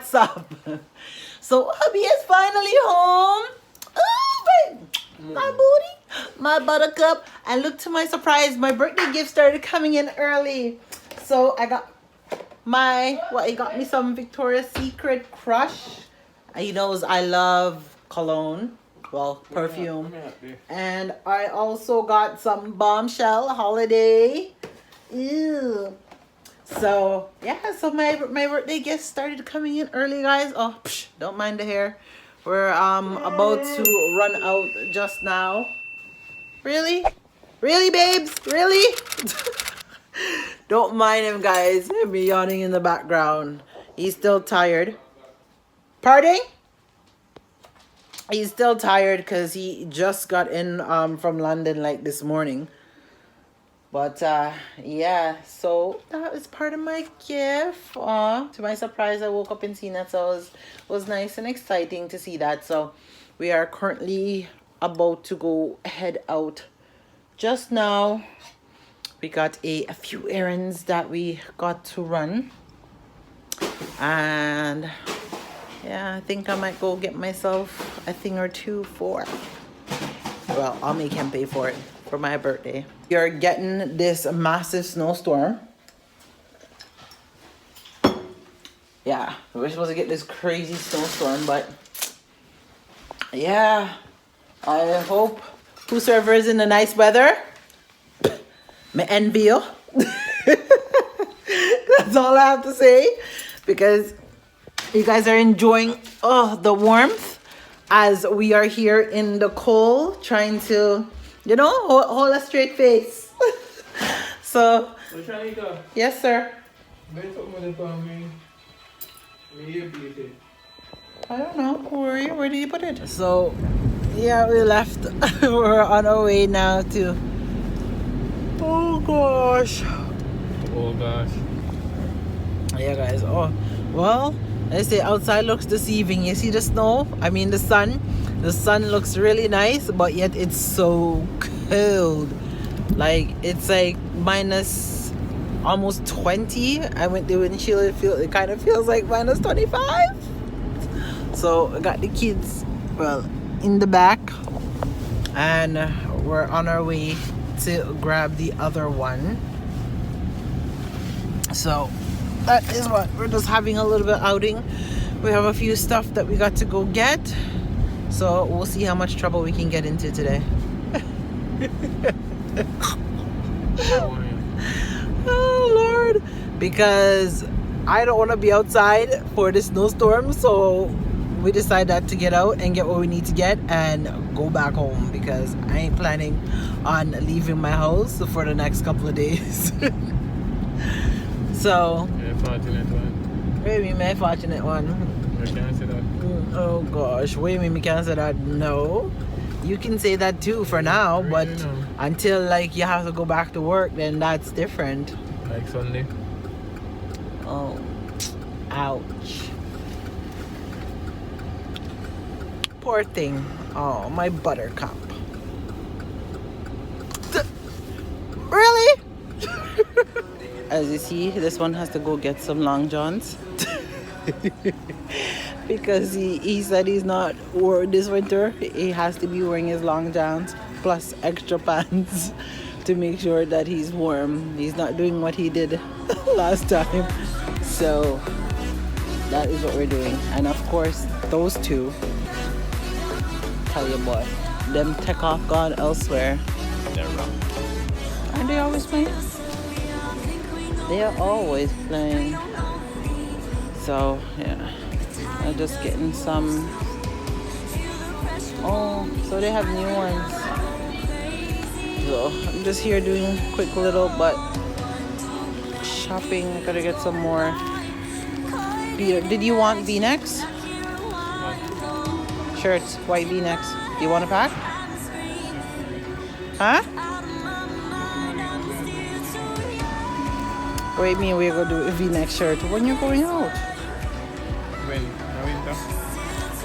What's up? So hubby is finally home. Oh, babe. My booty, my buttercup. And look to my surprise, my birthday gift started coming in early. So I got he got me some Victoria's Secret Crush. He knows I love cologne, well, perfume. And I also got some Bombshell Holiday. Ew. So yeah, so my birthday gift started coming in early, guys. Oh, don't mind the hair. We're about to run out just now. Really babes, really. Don't mind him, guys. He'll be yawning in the background. He's still tired. Pardon? He's still tired because he just got in from London like this morning. But yeah, so that was part of my gift. To my surprise, I woke up and seen that, so it was nice and exciting to see that. So we are currently about to head out just now. We got a few errands that we got to run, and yeah, I think I might go get myself a thing or two for, well, I'll make him pay for it for my birthday. We are getting this massive snowstorm. Yeah, we're supposed to get this crazy snowstorm, but yeah, I hope whosoever is in the nice weather, me envy you. That's all I have to say, because you guys are enjoying the warmth as we are here in the cold trying to, you know, hold a straight face. So yes, sir. I don't know. Where did you put it? So yeah, we left. We're on our way now to, oh gosh, yeah, guys. Oh well, I say outside looks deceiving. You see the snow? I mean the sun looks really nice, but yet it's so cold. Like it's like minus almost 20. I went to windshield, it kind of feels like minus 25. So I got the kids, well, in the back, and we're on our way to grab the other one. So that is what we're just having, a little bit outing. We have a few stuff that we got to go get, so we'll see how much trouble we can get into today. Oh Lord, because I don't want to be outside for the snowstorm, so we decided to get out and get what we need to get and go back home, because I ain't planning on leaving my house for the next couple of days. So fortunate one. Wait, me my fortunate one. You can't say that. Oh gosh, wait, me can't say that. No, you can say that too for now, but until like you have to go back to work, then that's different. Like Sunday. Oh, ouch. Poor thing. Oh, my buttercup. Really? As you see, this one has to go get some long johns. Because he said he's not wearing this winter. He has to be wearing his long johns plus extra pants to make sure that he's warm. He's not doing what he did last time. So that is what we're doing. And of course, those two, tell you what, them tech off gone elsewhere. They're wrong. Aren't they always playing? They are always playing. So yeah, I'm just getting some. Oh, so they have new ones. So I'm just here doing quick little but shopping. I gotta get some more. Did you want V-necks? Shirts, white V-necks. Do you want a pack? Huh? Wait, me, we're gonna do a V-neck shirt when you're going out. When? Winter?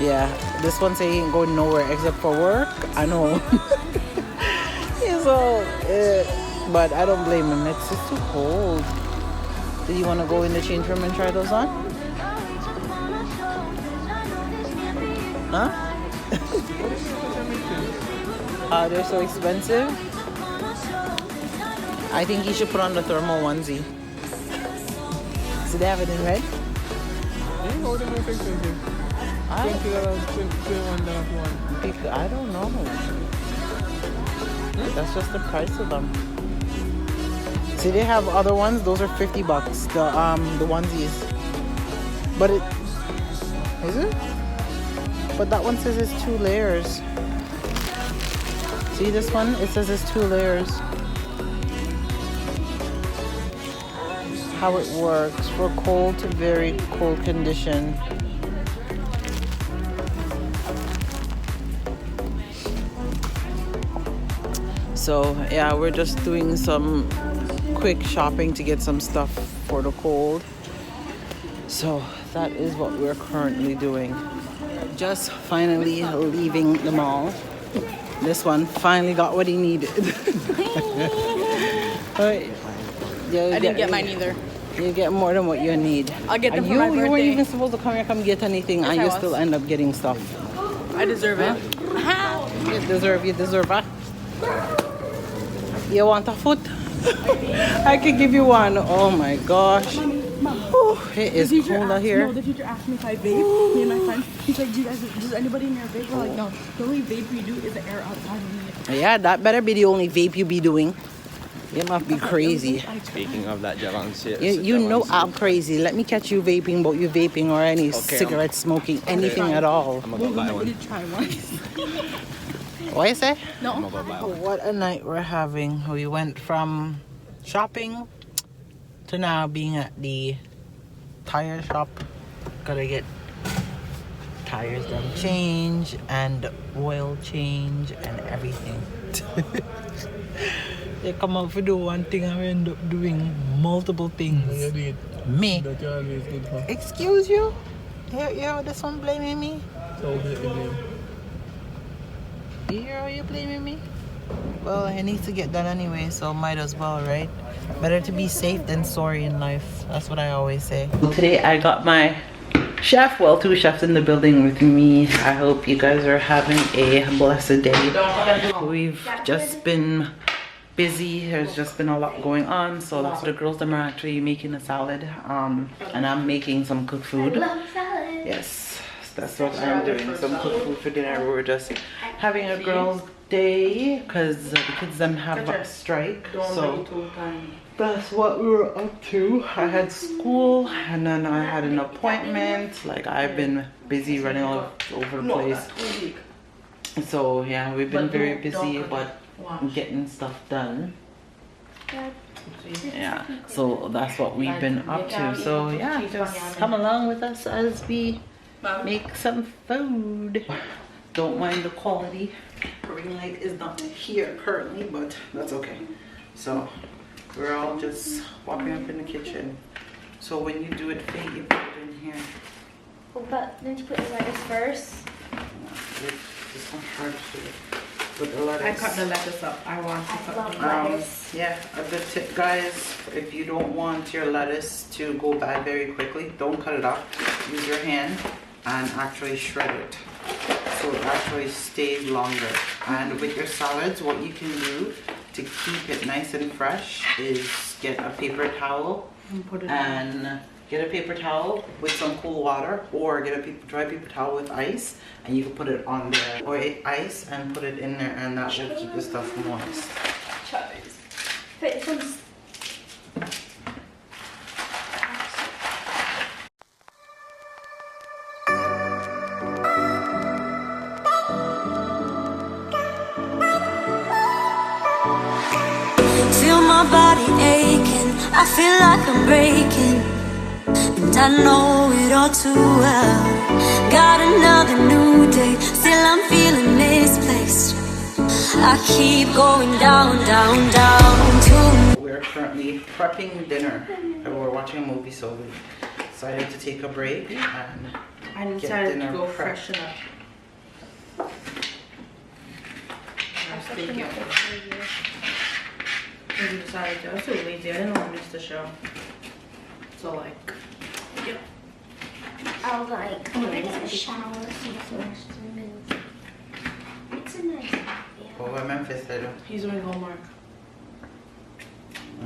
Yeah, this one say he ain't going nowhere except for work. I know. Yeah, so, but I don't blame him. It's just too cold. Do you want to go in the change room and try those on? Huh? What is such a mixing? They're so expensive. I think you should put on the thermal onesie. So they have it in red? Yeah, how the most expensive? $20, $21 one. I don't know. That's just the price of them. See, they have other ones. Those are $50. The onesies. But it is it? But that one says it's 2 layers. See this one? It says it's 2 layers. How it works for cold to very cold condition. So yeah, we're just doing some quick shopping to get some stuff for the cold. So that is what we're currently doing. Just finally leaving the mall. This one finally got what he needed. But, yeah, I didn't get mine either. You get more than what you need. I'll get them for my birthday. You weren't even supposed to come here, come get anything, Yes, and I you was. still end up getting stuff. I deserve it. You deserve it. You want a foot? I could give you one. Oh my gosh. Oh, it is cold out here. No, the teacher asked me if I vape. Me and my friend. He's like, does anybody in here vape? We're like, no. The only vape we do is the air outside of me. Yeah, that better be the only vape you be doing. You must be crazy. Speaking of that, Jalan, You know I'm crazy. Let me catch you vaping, but you vaping or any cigarette smoking, anything at all. I'm gonna go buy one. Try once. What you say? No. I'm gonna go buy one. What a night we're having. We went from shopping to now being at the tire shop. Gotta get tires done, change and oil change and everything. They come out for do one thing and we end up doing multiple things. You did. Me? That you always did for. Excuse you? You hear this one blaming me? So get the blame. You hear how you blaming me? Well, it needs to get done anyway, so might as well, right? Better to be safe than sorry in life. That's what I always say. Today I got my chef, well, 2 chefs in the building with me. I hope you guys are having a blessed day. We've just been busy. There's just been a lot going on, so that's the girls them are actually making a salad, and I'm making some cooked food. Yes, that's what I'm doing, some cooked food for dinner. We're just having a girls day because the kids them have a strike, so that's what we were up to. I had school and then I had an appointment. Like, I've been busy running all over the place. So yeah, we've been very busy, but getting stuff done. Yeah, so that's what we've been up to. So yeah, just come along with us as we make some food. Don't mind the quality. Ring light is not here currently, but that's okay. So we're all just walking up in the kitchen. So when you do it, Faye, you put it in here. But don't you put the lettuce first? It's not hard to put the lettuce. I cut the lettuce up. I want to cut the lettuce. Yeah, a good tip, guys. If you don't want your lettuce to go bad very quickly, don't cut it up. Use your hand and actually shred it, so it actually stays longer. And with your salads, what you can do to keep it nice and fresh is get a paper towel and get a paper towel with some cool water, or get a dry paper towel with ice, and you can put it on there, or ice and put it in there, and that will keep the stuff moist. Feel my body aching, I feel like I'm breaking, and I know it all too well. Got another new day, still I'm feeling misplaced. I keep going down, down, down to. We're currently prepping dinner. We're watching a movie, so we decided to take a break and I get decided dinner to go prepped. freshen up. I decided to. I was too lazy. I didn't want to miss the show. So like, yep. I was like, maybe it's a shower or something. It's a nice idea. What about Memphis, Pedro? He's doing homework.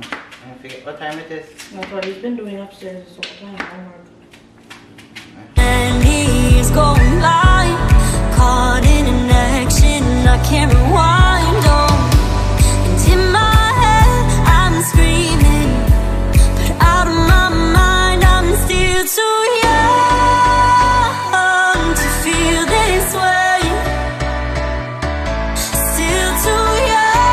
I forget what time it is. That's what he's been doing upstairs this whole time, homework. And he's going blind, caught in an action I can't rewind on. And in my head I'm screaming, but out of my mind I'm still too young to feel this way. Still too young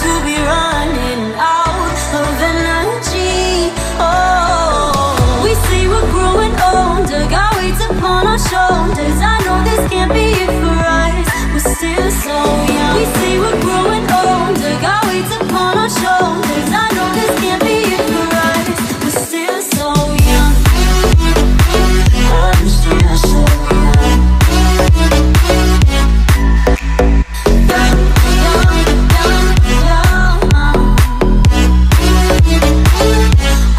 to be running out of energy. Oh, we say we're growing older, got weights upon our shoulders. I know this can't be it for us, we're still so young. We say we're growing older, got weights upon our shoulders. I know this can't be it for us, we're still so young. I'm still so young. Young, young, young, young.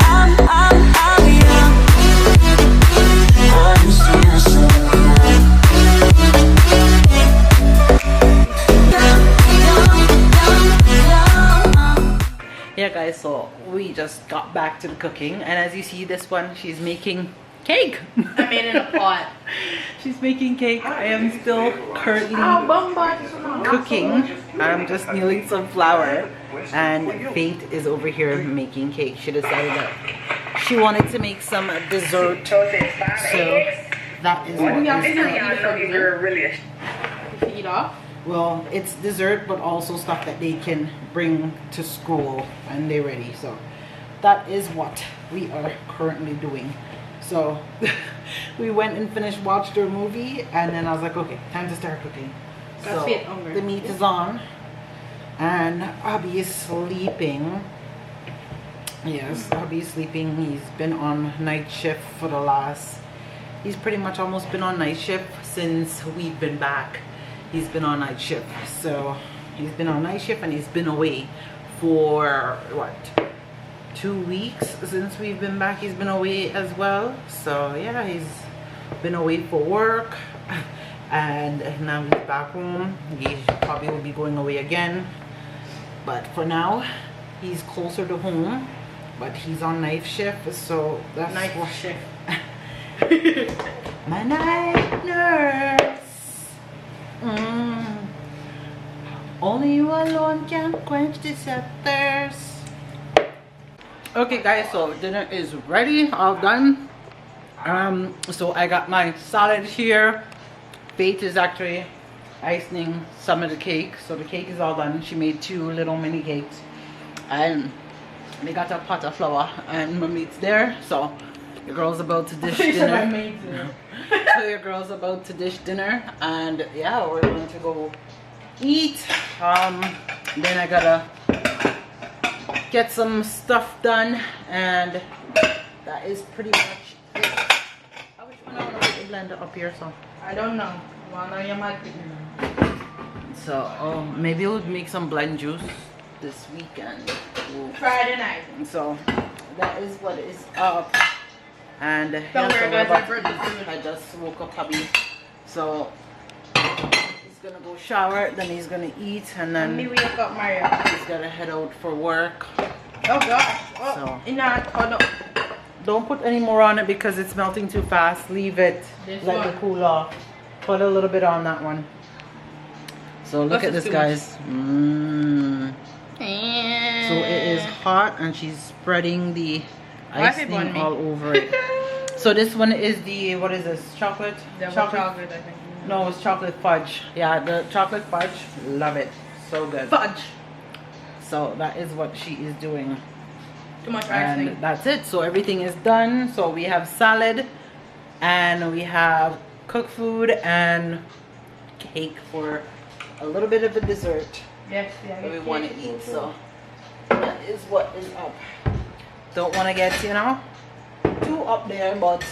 I'm young. I'm still so young. Young, young, young, young. Yeah, guys, so we just got back to the cooking, and as you see, this one, she's making cake. I made it in a pot. She's making cake. I am still currently cooking. I'm just kneading some flour, and Faith is over here making cake. She decided that she wanted to make some dessert, so that is what is Eat off. well, it's dessert, but also stuff that they can bring to school and they're ready. So that is what we are currently doing. So we went and watched our movie, and then I was like, okay, time to start cooking. That's So it, Unger. the meat is on, and Abby is sleeping. Yes, Abby is sleeping. He's been on night shift for the last, he's pretty much almost been on night shift since we've been back. He's been on night shift. So he's been on night shift, and he's been away for what, 2 weeks since we've been back. He's been away as well. So yeah, he's been away for work, and now he's back home. He probably will be going away again, but for now he's closer to home, but he's on night shift. So that's Night shift. my night nurse. Only you alone can quench this thirst. Okay, guys, so dinner is ready, all done. So I got my salad here. Faith is actually icing some of the cake, so the cake is all done. She made 2 little mini cakes, and they got a pot of flour, and my meat's there. So the girl's about to dish dinner. So your girl's about to dish dinner, and yeah, we're going to go eat. Then I gotta get some stuff done, and that is pretty much it. I wish I want to put the blender up here, so I don't know. Well, now you might be. so maybe we'll make some blend juice this weekend. Friday night. So that is what is up. And Don't yeah, worry, so guys, we're I about to brought the eat. food. I just woke up hubby, so he's gonna go shower, then he's gonna eat, and Let me then wake up Mario. he's gonna head out for work. Oh gosh. Oh, So. no. Don't put any more on it because it's melting too fast. Leave it, This let one. it cool off. Put a little bit on that one. So look That's at this, too guys. So it is hot, and she's spreading the icing on me. all over it. So this one is the, what is this, chocolate? Chocolate, I think. No, it's chocolate fudge. Yeah, the chocolate fudge. Love it. So good. Fudge. So that is what she is doing. Too much And icing. that's it. So everything is done. So we have salad, and we have cooked food and cake for a little bit of a dessert Yes, yeah. that we want to eat. So that is what is up. Don't want to get, you know, too up there, but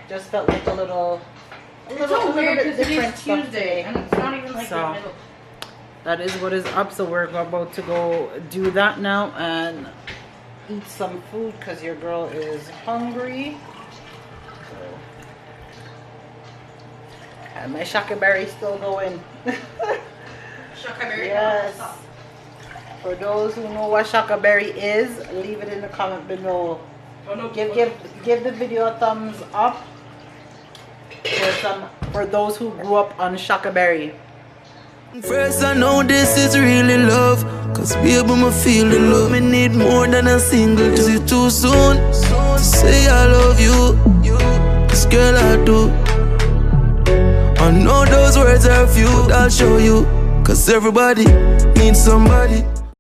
just felt like a little It's so weird bit because it different is stuff Tuesday today. and it's not even like So. the middle. That is what is up. So we're about to go do that now and eat some food because your girl is hungry. And my shakaberry still going. Shakaberry. Yes. For those who know what shakaberry is, leave it in the comment below. Give the video a thumbs up for those who grew up on shakaberry. First I know this is really love, cause baby me feel the love. Me need more than a single. Is it too soon to say I love you? Cause girl I do. I know those words are few, but I'll show you. Cause everybody needs somebody.